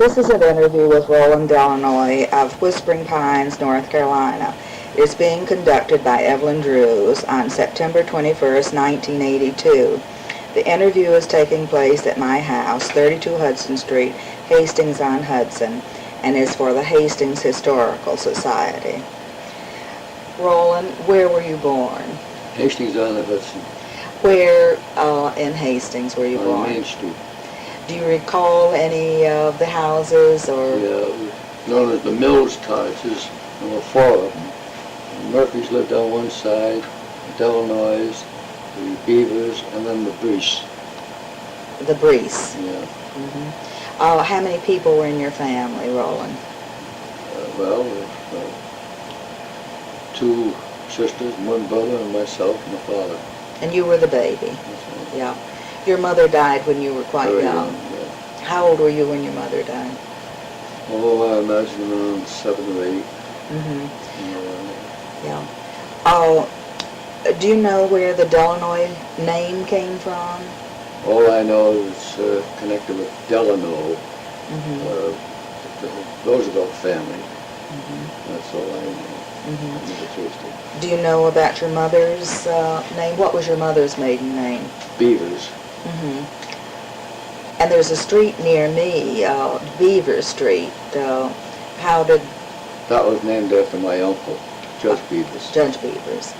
This is an interview with Roland Delanoy of Whispering Pines, North Carolina. It is being conducted by Evelyn Drewes on September 21st, 1982. The interview is taking place at my house, 32 Hudson Street, Hastings-on-Hudson, and is for the Hastings Historical Society. Roland, where were you born? Hastings-on-Hudson. Where in Hastings were you born? On Main Street. Do you recall any of the houses or? Yeah, known as the Mills cottages. There were four of them. The Murphys lived on one side, the Delanoys, the Beavers, and then the Brees. The Brees. Yeah. Mm-hmm. How many people were in your family, Roland? Well, there's two sisters, one brother, and myself and my father. And you were the baby? That's right. Yeah. Your mother died when you were quite Very young. Yeah. How old were you when your mother died? Oh, I imagine around 7 or 8. Mm-hmm. Yeah. Do you know where the Delanoy name came from? All I know is connected with Delano, the Roosevelt family. That's all I know. I never traced it. Do you know about your mother's name? What was your mother's maiden name? Beavers. And there's a street near me, Beaver Street. How did... That was named after my uncle, Judge Beavers. Judge Beavers.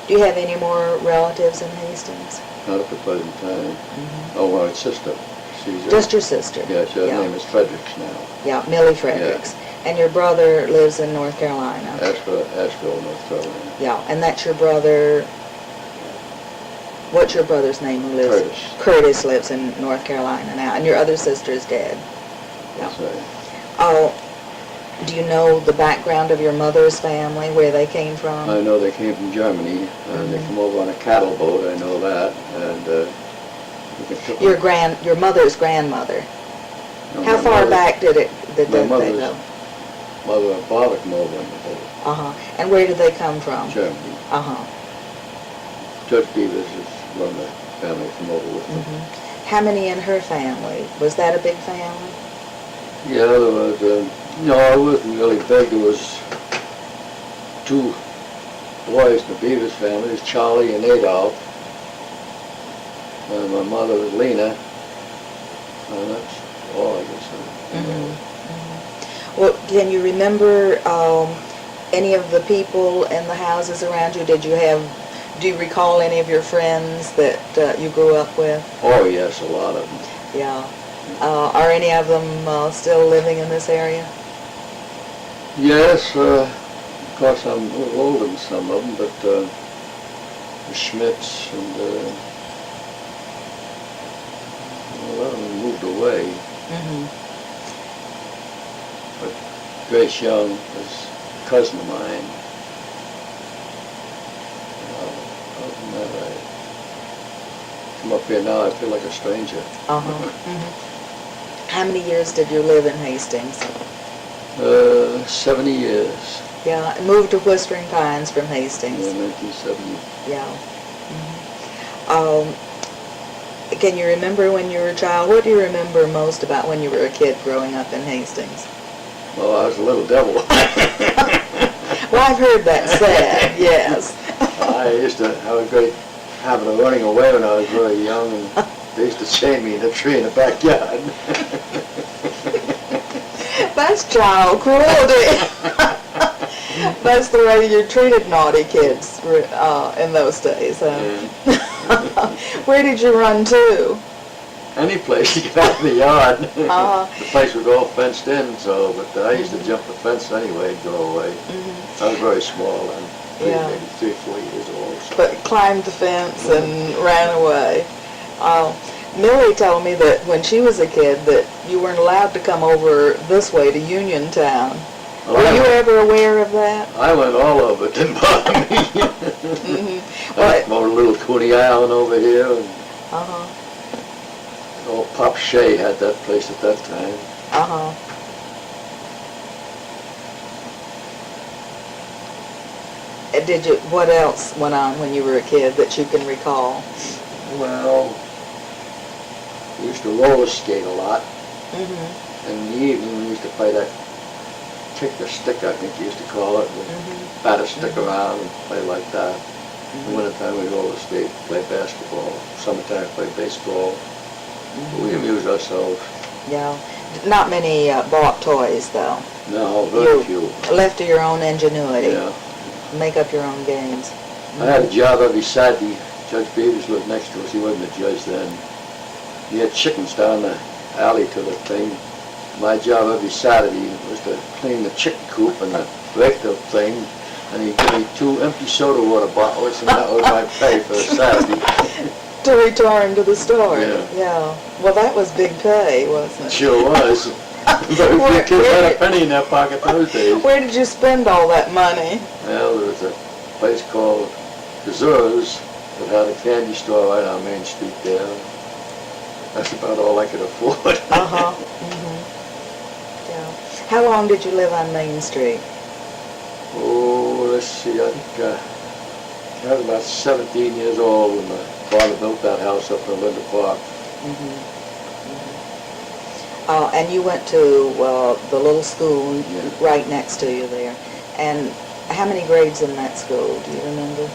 Do you have any more relatives in Hastings? Not at the present time. Oh, my sister. She's Just your sister? Yeah, her name is Fredericks now. Yeah, Millie Fredericks. Yeah. And your brother lives in North Carolina? Asheville, North Carolina. Yeah, and that's your brother... What's your brother's name who lives? Curtis. Curtis lives in North Carolina now, and your other sister is dead. Yeah. That's right. Oh, do you know the background of your mother's family, where they came from? I know they came from Germany, and they came over on a cattle boat, I know that, and Your mother's grandmother. No, How my far mother- back did they My mother's go? mother and father came over on the boat. And where did they come from? Germany. Judge Beavers is one of the family from over with them. How many in her family? Was that a big family? Yeah, there was, no, it wasn't really big. There was two boys in the Beavers family. There's Charlie and Adolf. And my mother was Lena. And that's all I guess. Well, can you remember any of the people in the houses around you? Do you recall any of your friends that you grew up with? Oh yes, a lot of them. Yeah. Are any of them still living in this area? Yes, of course I'm a little older than some of them, but the Schmidts and a lot of them moved away. But Grace Young is a cousin of mine. Other than that, I come up here now, I feel like a stranger. How many years did you live in Hastings? 70 years. Yeah, and moved to Whispering Pines from Hastings. Yeah, 1970. Yeah. Can you remember when you were a child? What do you remember most about when you were a kid growing up in Hastings? Well, I was a little devil. Well, I've heard that said, yes. I used to have a great habit of running away when I was very young, and they used to chain me in a tree in the backyard. That's child cruelty. That's the way you treated naughty kids in those days. Where did you run to? Any place to get out of the yard. The place was all fenced in, so, but I used to jump the fence anyway and go away. I was very small then, maybe 3 or 4 years old. So. But climbed the fence and ran away. Millie told me that when she was a kid that you weren't allowed to come over this way to Uniontown. Were you ever aware of that? I went all over. It didn't bother me. I went over Little Cooney Island over here. And old Pop Shea had that place at that time. What else went on when you were a kid that you can recall? Well, we used to roller skate a lot. in the evening we used to play that kick the stick, I think you used to call it. We'd bat a stick around and play like that. In the wintertime we'd go to the state, play basketball. Summertime play baseball. We amuse ourselves. Yeah. Not many bought toys, though. No, very few. Left to your own ingenuity. Yeah. Make up your own games. I had a job every Saturday. Judge Beavers lived next to us. He wasn't a judge then. He had chickens down the alley to the thing. My job every Saturday was to clean the chicken coop and rake the thing. And he'd give me 2 empty soda water bottles, and that was my pay for a Saturday. To return to the store. Yeah. Well, that was big pay, wasn't it? Sure was. Very few kids had a penny in their pocket those days. Where did you spend all that money? Well, there was a place called Gazura's that had a candy store right on Main Street there. That's about all I could afford. Yeah. How long did you live on Main Street? Oh, let's see, I think I was about 17 years old when my father built that house up in Linda Park. And you went to the little school right next to you there. And how many grades in that school, do you remember?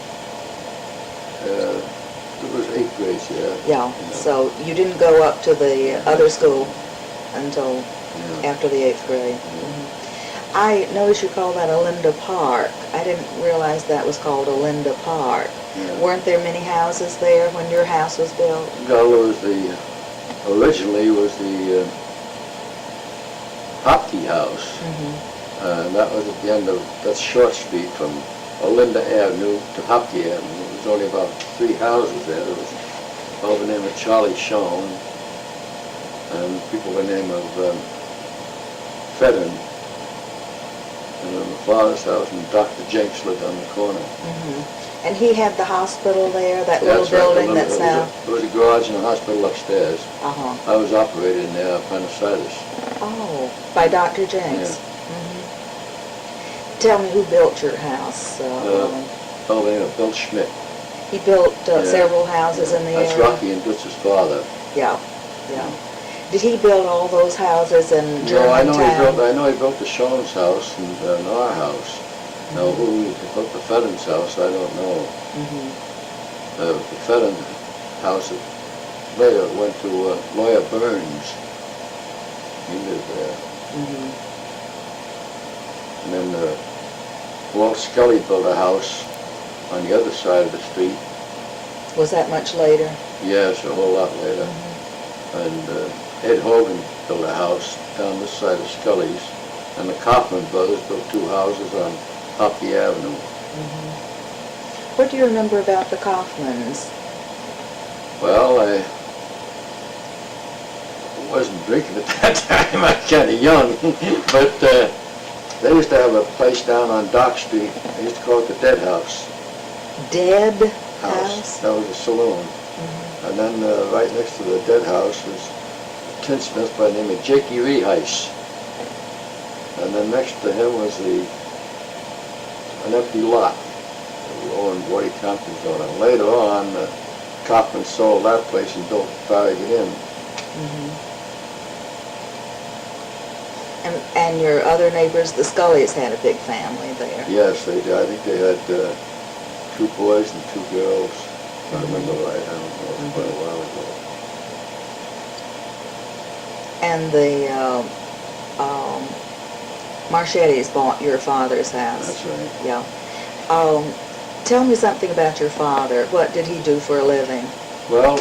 It was 8th grade, Yeah, so you didn't go up to the other school until after the 8th grade. I noticed you call that Linda Park. I didn't realize that was called Linda Park. Weren't there many houses there when your house was built? No, it was originally was the Hopkey House. And that was at the end of, that's Short Street from Olinda Avenue to Hopkey Avenue. There was only about 3 houses there. There was a fellow by the name of Charlie Schoen and people by the name of Fedden. And then my father's house, and Dr. Jenks lived on the corner. And he had the hospital there, that little building that's now... There was a garage and a hospital upstairs. I was operated in there, appendicitis. Oh, by Dr. Jenks. Tell me who built your house. A fellow by the name of Bill Schmidt. He built several houses in the area? That's Rocky and Dutz's father. Yeah. Did he build all those houses in Germantown? No, I know he built the Schoen's house and our house. Now, who built the Fedden's house, I don't know. The Fedden house later went to Lawyer Burns. He lived there. And then Walt Scully built a house on the other side of the street. Was that much later? Yes, a whole lot later. And Ed Hogan built a house down this side of Scully's, and the Kaufman brothers built 2 houses on Hoppy Avenue. What do you remember about the Kaufmans? Well, I wasn't drinking at that time. I was kind of young, but they used to have a place down on Dock Street. They used to call it the Dead House. Dead House? That was a saloon. And then right next to the Dead House was a tinsmith by the name of Jakey Reheis. And then next to him was an empty lot. Owen Woody Tompkins on it. Later on, Kaufman sold that place and built Farragut Inn. And your other neighbors, the Scullys, had a big family there. Yes, they did. I think they had 2 boys and 2 girls. If I remember right. I don't know. It was quite a while ago. And the Marchettis bought your father's house. That's right. Yeah. Tell me something about your father. What did he do for a living? Well,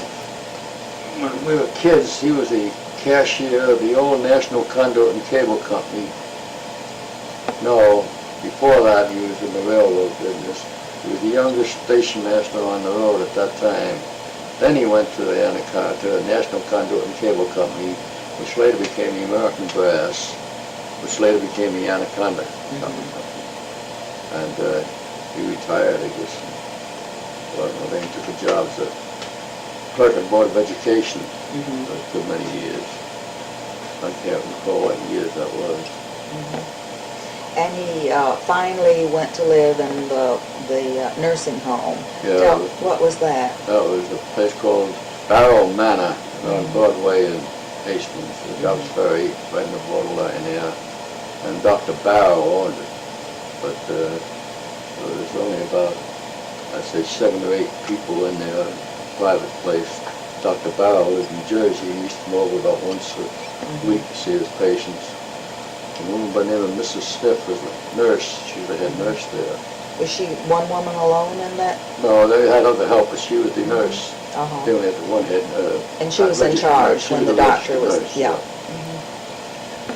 when we were kids, he was the cashier of the old National Conduit and Cable Company. No, before that he was in the railroad business. He was the youngest station master on the road at that time. Then he went to the National Conduit and Cable Company, which later became the American Brass, which later became the Anaconda Company. And he retired, I guess. Well, then he took a job as a clerk at Board of Education for a good many years. I can't recall what years that was. And he finally went to live in the nursing home. Yeah. What was that? That was a place called Barrow Manor on Broadway in Hastings, the Dobbs Ferry, right in the borderline there. And Dr. Barrow owned it. But there's only about, I'd say, 7 or 8 people in there, private place. Dr. Barrow lived in Jersey. He used to come over about once a week to see his patients. A woman by the name of Mrs. Smith was a nurse. She was the head nurse there. Was she one woman alone in that? No, they had other help, but she was the nurse. They only had the one head. And she was in charge when the doctor was. Nurse, yeah.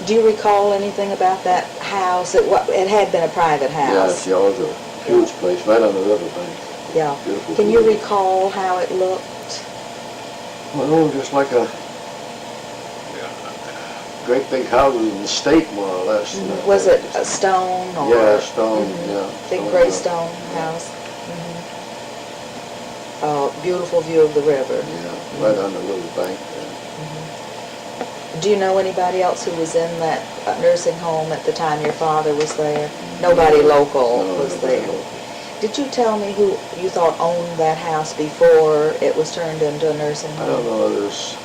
Do you recall anything about that house? It had been a private house. Yeah, it was a huge place right on the riverbank. Yeah. Beautiful. Can you recall how it looked? Well, just like a great big houses in the state, more or less. Was it a stone or? Yeah, stone, yeah. Big gray stone house. Beautiful view of the river. Yeah, right on the riverbank there. Do you know anybody else who was in that nursing home at the time your father was there? Nobody local was there. Did you tell me who you thought owned that house before it was turned into a nursing home? I don't know, there's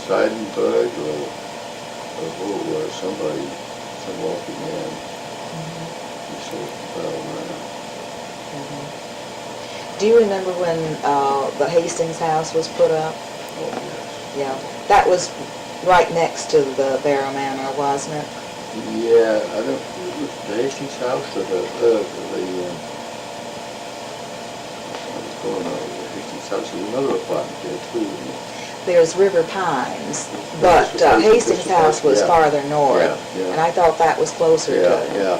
Seidenberg or who it was, somebody, some wealthy man. He sold the bell now. Do you remember when the Hastings house was put up? Oh, yes. Yeah. That was right next to the Barrow Manor, wasn't it? Yeah, I don't, the Hastings house or the what's going on with the Hastings house? There's another apartment there too. There's River Pines, but Hastings house was farther north, and I thought that was closer to it. Yeah.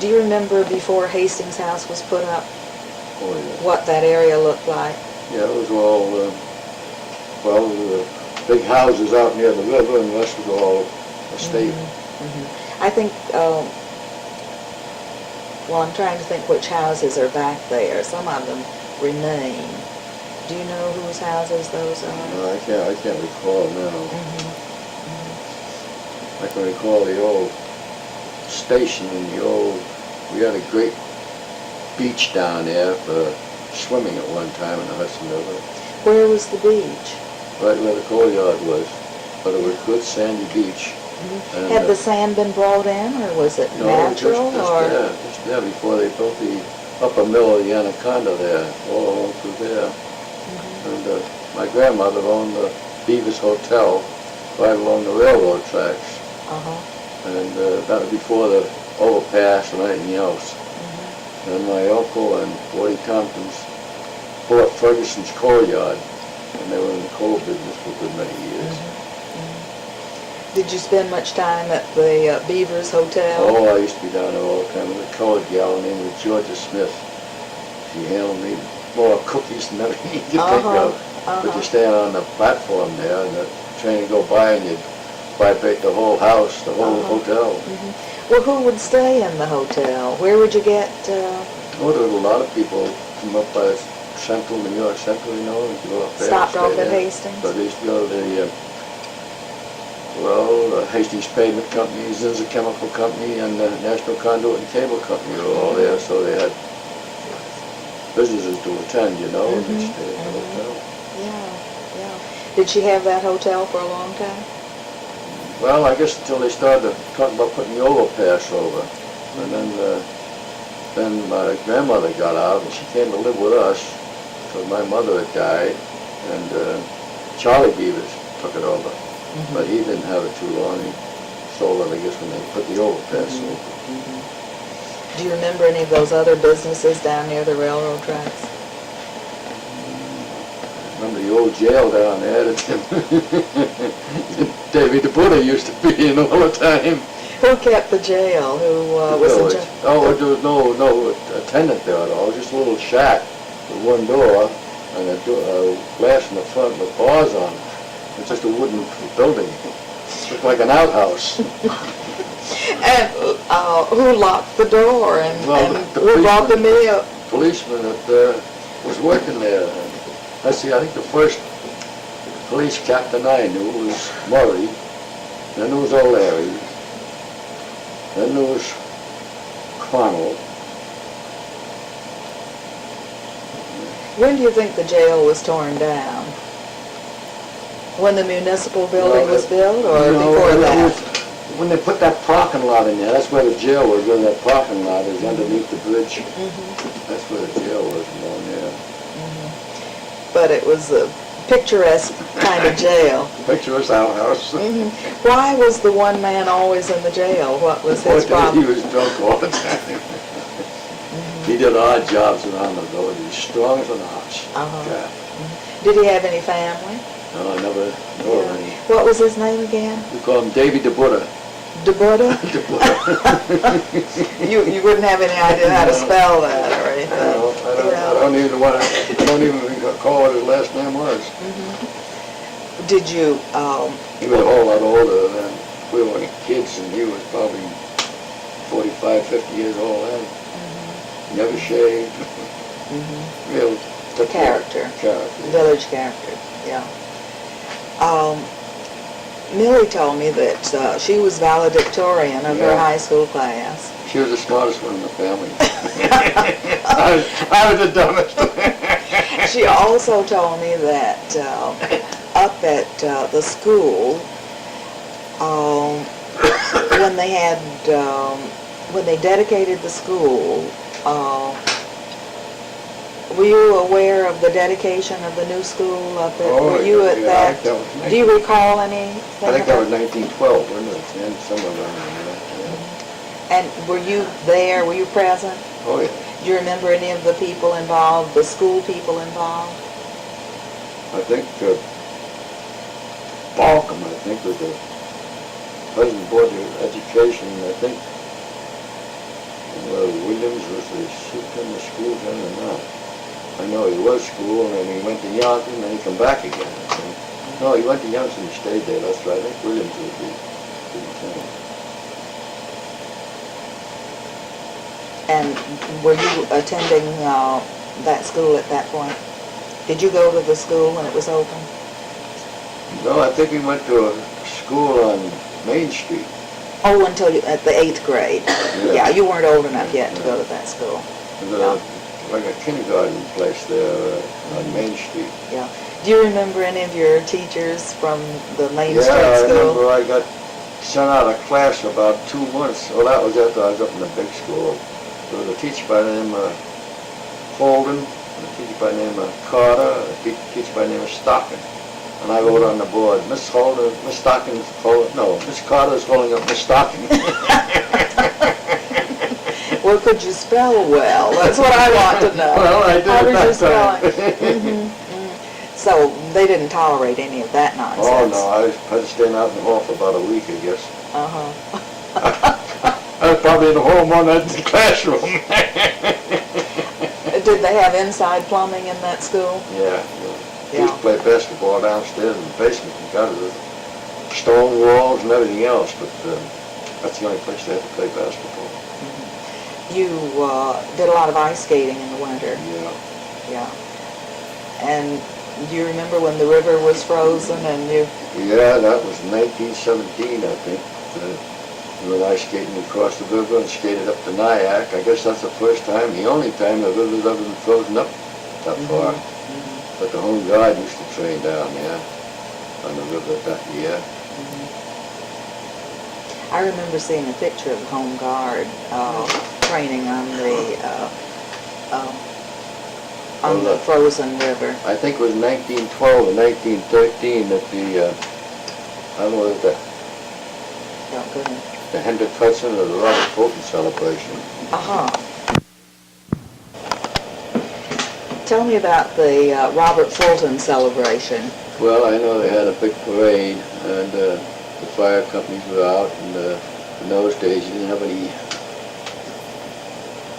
Do you remember before Hastings house was put up, Oh, yeah. what that area looked like? Yeah, it was all, the big houses out near the river, and the rest was all estate. I think, well, I'm trying to think which houses are back there. Some of them remain. Do you know whose houses those are? No, I can't recall now. I can recall the old station and we had a great beach down there for swimming at one time in the Hudson River. Where was the beach? Right where the courtyard was, but it was a good sandy beach. And, had the sand been brought in, or was it natural? Just there before they built the upper mill of the Anaconda there, all along through there. And my grandmother owned the Beavis Hotel right along the railroad tracks. And that was before the overpass and anything else. And my uncle and Woody Tompkins bought Ferguson's coal yard, and they were in the coal business for a good many years. Did you spend much time at the Beavers Hotel? Oh, I used to be down there all the time with a colored gal named Georgia Smith. She handled me more cookies and everything you could think of. But you stand on the platform there, and the train would go by, and you'd vibrate the whole house, the whole hotel. Well, who would stay in the hotel? Where would you get? Oh, there were a lot of people come up by Central, New York Central, you know, and go up there. Stopped off at Hastings? But they used to go to the Hastings Pavement Company, Zinza Chemical Company, and the National Conduit and Cable Company were all there, so they had businesses to attend, you know, and they stayed at the hotel. Yeah. Did she have that hotel for a long time? Well, I guess until they started talking about putting the overpass over. And then my grandmother got out, and she came to live with us, because my mother had died, and Charlie Beavers took it over. But he didn't have it too long. He sold it, I guess, when they put the overpass over. Do you remember any of those other businesses down near the railroad tracks? Remember the old jail down there that Davy the Buddha used to be in all the time. Who kept the jail? Who was in jail? Oh, there was no attendant there at all. Just a little shack with one door and a glass in the front with bars on it. It's just a wooden building. It looked like an outhouse. And who locked the door and who brought the meal? Policeman that was working there. I think the first police captain I knew was Murray, then there was O'Leary, then there was Connell. When do you think the jail was torn down? When the municipal building was built, or No, before that? When they put that parking lot in there, that's where the jail was, where that parking lot is underneath the bridge. That's where the jail was, down there. But it was a picturesque kind of jail. Picturesque outhouse. Why was the one man always in the jail? What was his He problem? was drunk all the time. He did odd jobs around the village. He was strong as an ox. Yeah. Did he have any family? No, I never know of any. What was his name again? We call him Davy the Buddha. De Buddha? The Buddha. You wouldn't have any idea how to spell that or anything. I don't even recall what his last name was. Did you, He was a whole lot older than we were kids, and he was probably 45, 50 years old then. Never shaved. Real character, Character. village character, yeah. Millie told me that she was valedictorian of her high school class. She was the smartest one in the family. I was the dumbest. She also told me that up at the school, when they dedicated the school, were you aware of the dedication of the new school up at, were you at that? Do you recall anything? I think that was 1912, wasn't it? And somewhere around there. And were you there? Were you present? Oh, yeah. Do you remember any of the people involved, the school people involved? I think Balcom, I think, was the president board of education. I think Williams was the superintendent of schools then or not. I know he was school, and then he went to Youngstown, and then he come back again, I think. No, he went to Youngstown and stayed there, that's right. I think Williams was the superintendent. And were you attending that school at that point? Did you go to the school when it was open? No, I think we went to a school on Main Street. Oh, until at the 8th grade. Yeah. Yeah, you weren't old enough yet to go to that school. Like a kindergarten place there on Main Street. Yeah. Do you remember any of your teachers from the Main Street Yeah, I school? remember I got sent out of class for about 2 months. Well, that was after I was up in the big school. There was a teacher by the name of Holden, a teacher by the name of Carter, a teacher by the name of Stocking. And I wrote on the board, Miss Holden, Miss Stocking's holding, no, Miss Carter's holding up Miss Stocking. Well, could you spell well? That's what I want to know. Well, I did How at you spell that it? So they didn't tolerate any of that nonsense? Oh, no, I was staying out in the hall for about a week, I guess. I was probably in the hall more than the classroom. Did they have inside plumbing in that school? Yeah. We used to play basketball downstairs in the basement because of the stone walls and everything else, but that's the only place they had to play basketball. You did a lot of ice skating in the winter. Yeah. And do you remember when the river was frozen and you... Yeah, that was 1917, I think. We were ice skating across the river and skated up to Nyack. I guess that's the first time, the only time the river's ever been frozen up that far. But the Home Guard used to train down there on the river that year. I remember seeing a picture of the Home Guard training on the frozen river. I think it was 1912 or 1913 that I don't know if Go ahead. the Hastings-on-Hudson or the Robert Fulton celebration. Tell me about the Robert Fulton celebration. Well, I know they had a big parade, and the fire companies were out, and in those days you didn't have any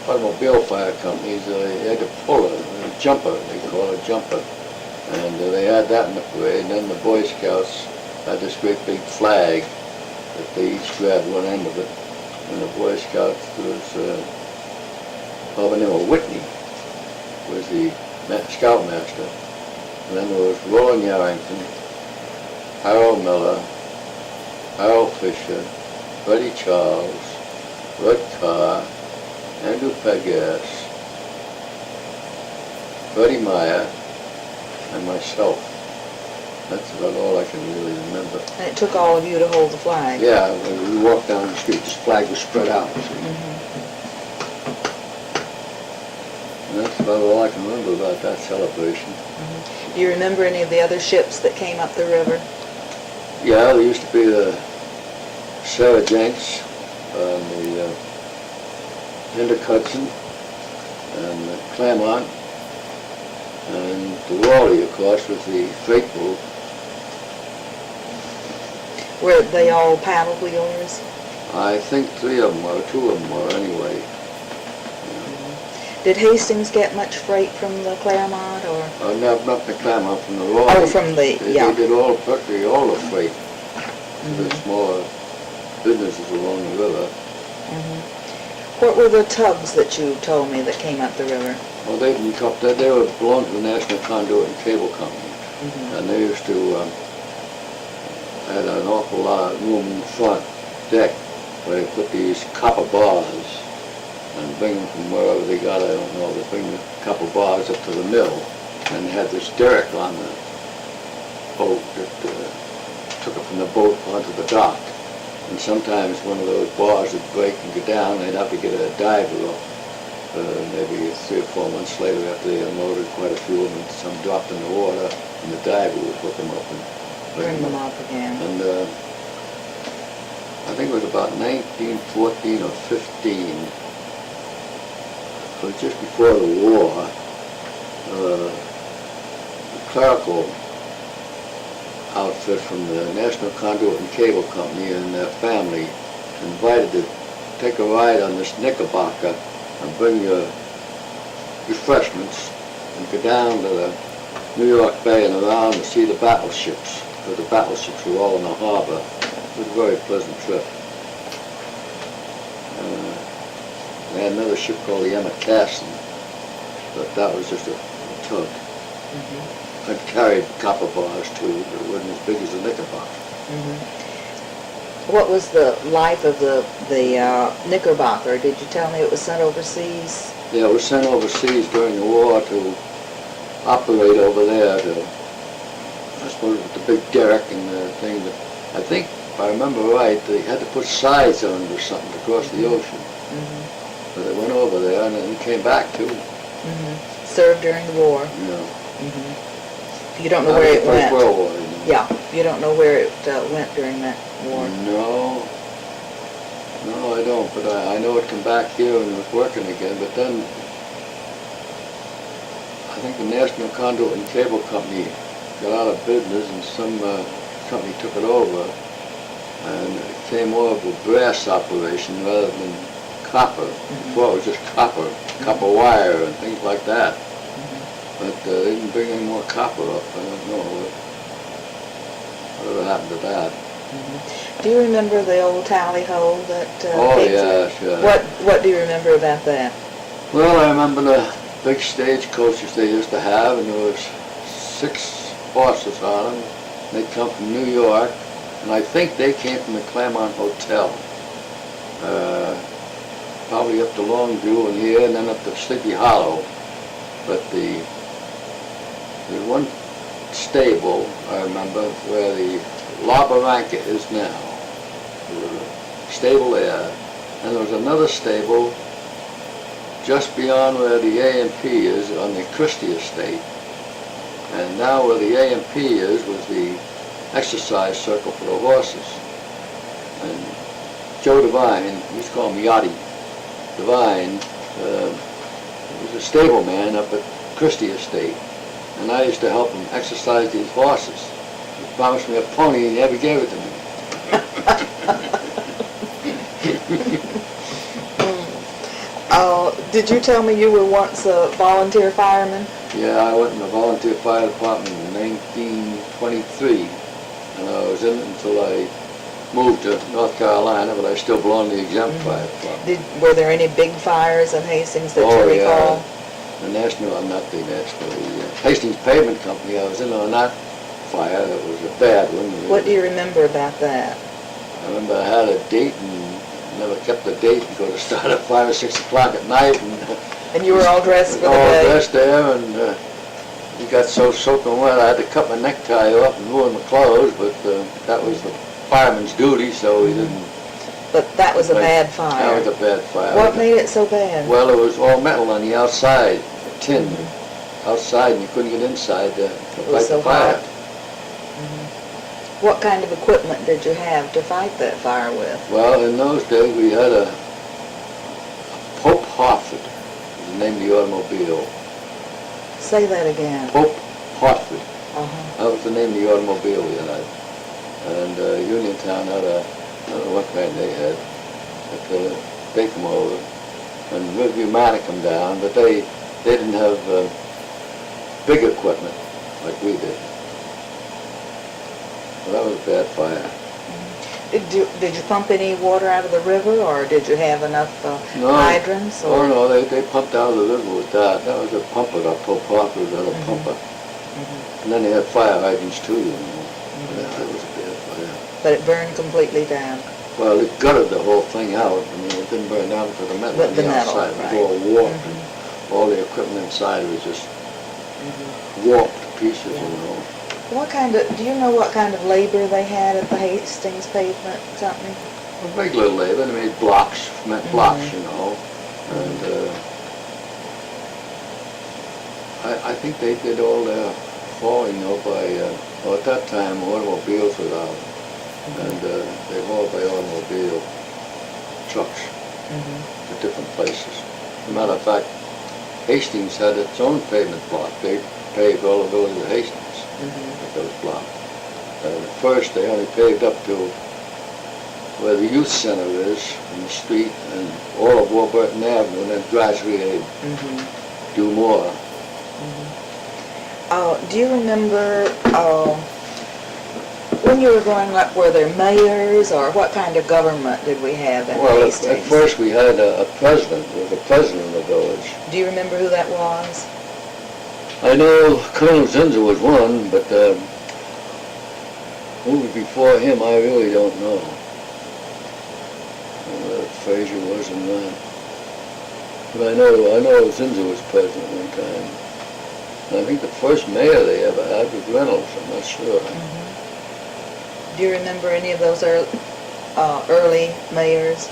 automobile fire companies. They had to pull a jumper, they call it a jumper, and they had that in the parade. And then the Boy Scouts had this great big flag that they each grabbed one end of it, and the Boy Scouts was by the name of Whitney was the scoutmaster, and then there was Roland Yarrington, Harold Miller, Harold Fisher, Freddie Charles, Red Carr, Andrew Pegas, Freddie Meyer, and myself. That's about all I can really remember. And it took all of you to hold the flag? Yeah, when we walked down the street, this flag was spread out. And that's about all I can remember about that celebration. Do you remember any of the other ships that came up the river? Yeah, there used to be the Sarah Jenks, and the Hastings-on-Hudson, and the Claremont, and the Raleigh, of course, with the freight boat. Were they all paddle wheelers? I think 3 of them were, 2 of them were anyway. Did Hastings get much freight from the Claremont, or? No, not the Claremont, from the Raleigh. Oh, from the, yeah. They did practically all the freight to the smaller businesses along the river. What were the tugs that you told me that came up the river? Well, they belonged to the National Conduit and Cable Company, and they used to had an awful lot of room in the front deck where they put these copper bars and bring them from wherever they got, I don't know, they bring the copper bars up to the mill, and they had this derrick on the boat that took it from the boat onto the dock. And sometimes one of those bars would break and go down, they'd have to get a diver up. Maybe 3 or 4 months later after they unloaded quite a few of them, some dropped in the water, and the diver would hook them up and Bring them up again. And I think it was about 1914 or 15, it was just before the war, the clerical outfit from the National Conduit and Cable Company and their family invited to take a ride on this Knickerbocker and bring your refreshments and go down to the New York Bay and around to see the battleships, because the battleships were all in the harbor. It was a very pleasant trip. They had another ship called the Emma Casson, but that was just a tug. It carried copper bars too, but it wasn't as big as the Knickerbocker. What was the life of the Knickerbocker? Did you tell me it was sent overseas? Yeah, it was sent overseas during the war to operate over there to, I suppose, with the big derrick and the thing. But I think, if I remember right, they had to put sides on it or something to cross the ocean. But they went over there and then came back too. Served during the war. Yeah. You don't know where it went? First World War, you know. Yeah, you don't know where it went during that war? No, I don't, but I know it came back here and was working again, but then I think the National Conduit and Cable Company got out of business and some company took it over, and it became more of a brass operation rather than copper. Before it was just copper wire and things like that. But they didn't bring any more copper up. I don't know whatever happened to that. Do you remember the old tally-ho that Oh, came yes, through? yeah. What do you remember about that? Well, I remember the big stage coaches they used to have, and there was 6 horses on them. They'd come from New York, and I think they came from the Claremont Hotel. Probably up to Longview and here, and then up to Sleepy Hollow. But there's one stable, I remember, where the La Barranca is now. There was a stable there. And there was another stable just beyond where the A&P is on the Christie estate. And now where the A&P is was the exercise circle for the horses. And Joe Devine, we used to call him Yachty Devine, was a stable man up at Christie estate. And I used to help him exercise these horses. He promised me a pony and he never gave it to me. Did you tell me you were once a volunteer fireman? Yeah, I went in the volunteer fire department in 1923, and I was in it until I moved to North Carolina, but I still belong to the exempt fire department. Were there any big fires in Hastings that you recall? The Hastings Pavement Company, I was in on that fire. That was a bad one. What do you remember about that? I remember I had a date and never kept the date because it started at 5 or 6 o'clock at night. And you were all dressed for the all day? All dressed there, and we got so soaking wet I had to cut my necktie off and ruin my clothes, but that was the fireman's duty, so he didn't. But that was a bad fire. That was a bad fire. What made it so bad? Well, it was all metal on the outside, tin outside, and you couldn't get inside to fight the fire. What kind of equipment did you have to fight that fire with? Well, in those days we had a Pope Hartford, was the name of the automobile. Say that again. Pope Hartford. Uh-huh. That was the name of the automobile we had. And Uniontown had a, I don't know what kind they had, but they come over. And Riverview Manor come down, but they didn't have big equipment like we did. Well, that was a bad fire. Did you pump any water out of the river, or did you have enough hydrants? Or? Oh no, they pumped out of the river with that. That was a pumper, that Pope Hartford was a pumper. And then they had fire hydrants too, you know. That was a bad fire. But it burned completely down. Well, it gutted the whole thing out. I mean, it didn't burn down for the metal on the outside. Right. It was all warped. And all the equipment inside was just warped to pieces, you know. Do you know what kind of labor they had at the Hastings pavement company? Well, regular labor. They made blocks, cement blocks, you know. And I think they did all their hauling, you know, by, well, at that time, automobiles were out. And they hauled by automobile trucks to different places. As a matter of fact, Hastings had its own pavement block. They paved all the buildings of Hastings with those blocks. At first, they only paved up to where the youth center is in the street and all of Warburton Avenue, and then gradually they do more. Do you remember when you were growing up, were there mayors, or what kind of government did we have in Hastings? Well, at first we had a president. There was a president of the village. Do you remember who that was? I know Colonel Zinser was one, but who was before him, I really don't know. Frazier wasn't that. But I know Zinser was president one time. And I think the first mayor they ever had was Reynolds, I'm not sure. Do you remember any of those early mayors?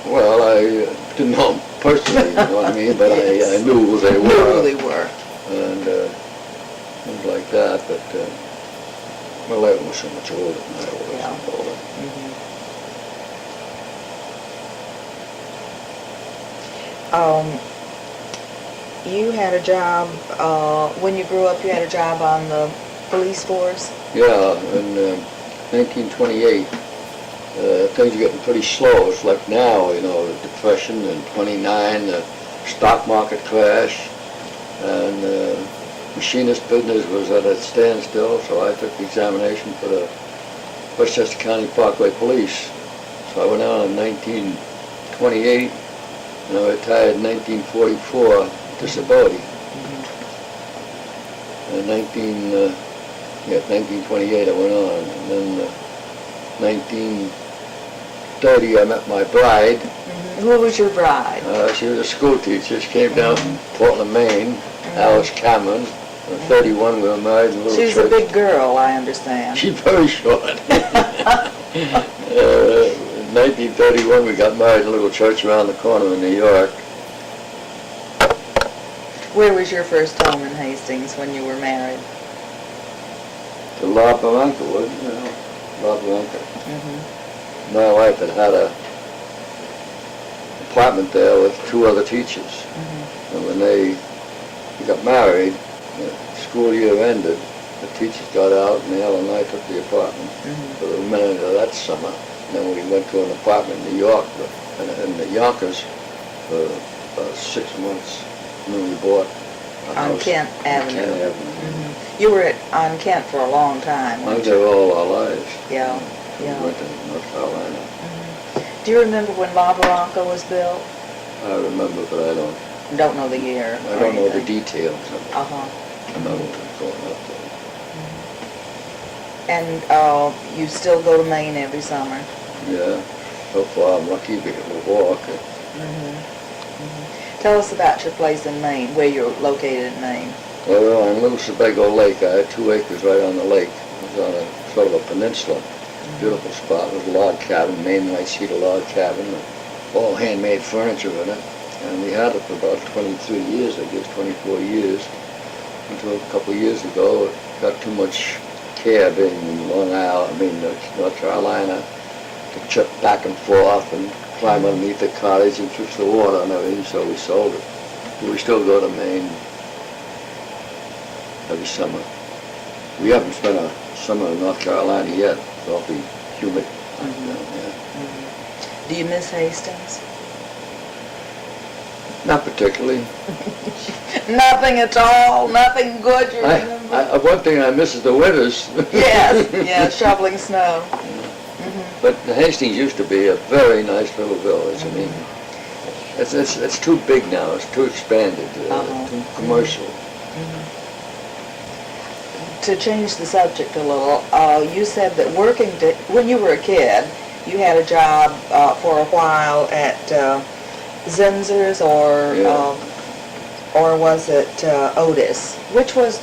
Well, I didn't know them personally, you know what I mean, but I knew who they were. Knew who they were. And things like that, but well, they were so much older than I was. Yeah. Older. You had a job, when you grew up, you had a job on the police force? Yeah, in 1928, things are getting pretty slow. It's like now, you know, the Depression in 29, the stock market crash, and machinist business was at a standstill, so I took the examination for the Westchester County Parkway Police. So I went out in 1928, and I retired in 1944, disability. In 1928 I went on, and then 1930 I met my bride. Who was your bride? She was a school teacher. She came down from Portland, Maine, Alice Cameron. At 31 we were married in a little church. She was a big girl, I understand. She's very short. In 1931 we got married in a little church around the corner in New York. Where was your first home in Hastings when you were married? To La Barranca, wasn't it? You know, La Barranca. My wife had a apartment there with two other teachers. And when they got married, the school year ended, the teachers got out and Al and I took the apartment for the remainder of that summer. And then we went to an apartment in New York, in the Yonkers, for about 6 months. And then we bought a house on Kent Avenue. Kent Avenue. You were on Kent for a long time, I weren't was you? there all our lives. Yeah, We went to North Carolina. Do you remember when La Barranca was built? I remember, but I Don't know the year. I don't know the details of it. I remember going up there. And you still go to Maine every summer? Yeah, so far I'm lucky because we walk. Tell us about your place in Maine, where you're located in Maine. Well, we were on Little Sebago Lake. I had 2 acres right on the lake. It was on a sort of a peninsula. Beautiful spot. It was a log cabin, Maine white cedar log cabin, all handmade furniture in it. And we had it for about 23 years, I guess, 24 years, until a couple of years ago it got too much care being in North Carolina, to trip back and forth and climb underneath the cottage and fish the water and everything, so we sold it. But we still go to Maine every summer. We haven't spent a summer in North Carolina yet. It's awfully humid down there. Do you miss Hastings? Not particularly. Nothing at all? Nothing good you remember? One thing I miss is the winters. Yes, shoveling snow. But Hastings used to be a very nice little village. I mean, it's too big now. It's too expanded, too commercial. To change the subject a little, you said that when you were a kid, you had a job for a while at Zinzer's or was it Otis? Which was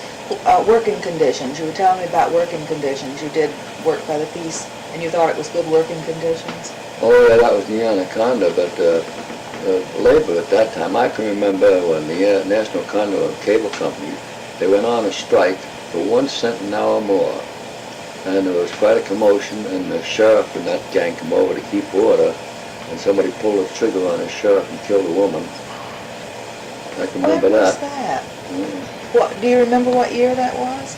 working conditions? You were telling me about working conditions. You did work by the piece, and you thought it was good working conditions? Oh, yeah, that was the Anaconda, but labor at that time, I can remember when the National Conduit Cable Company, they went on a strike for 1 cent an hour more. And there was quite a commotion, and the sheriff and that gang came over to keep order, and somebody pulled the trigger on the sheriff and killed a woman. I can remember When that. was that? What, do you remember what year that was?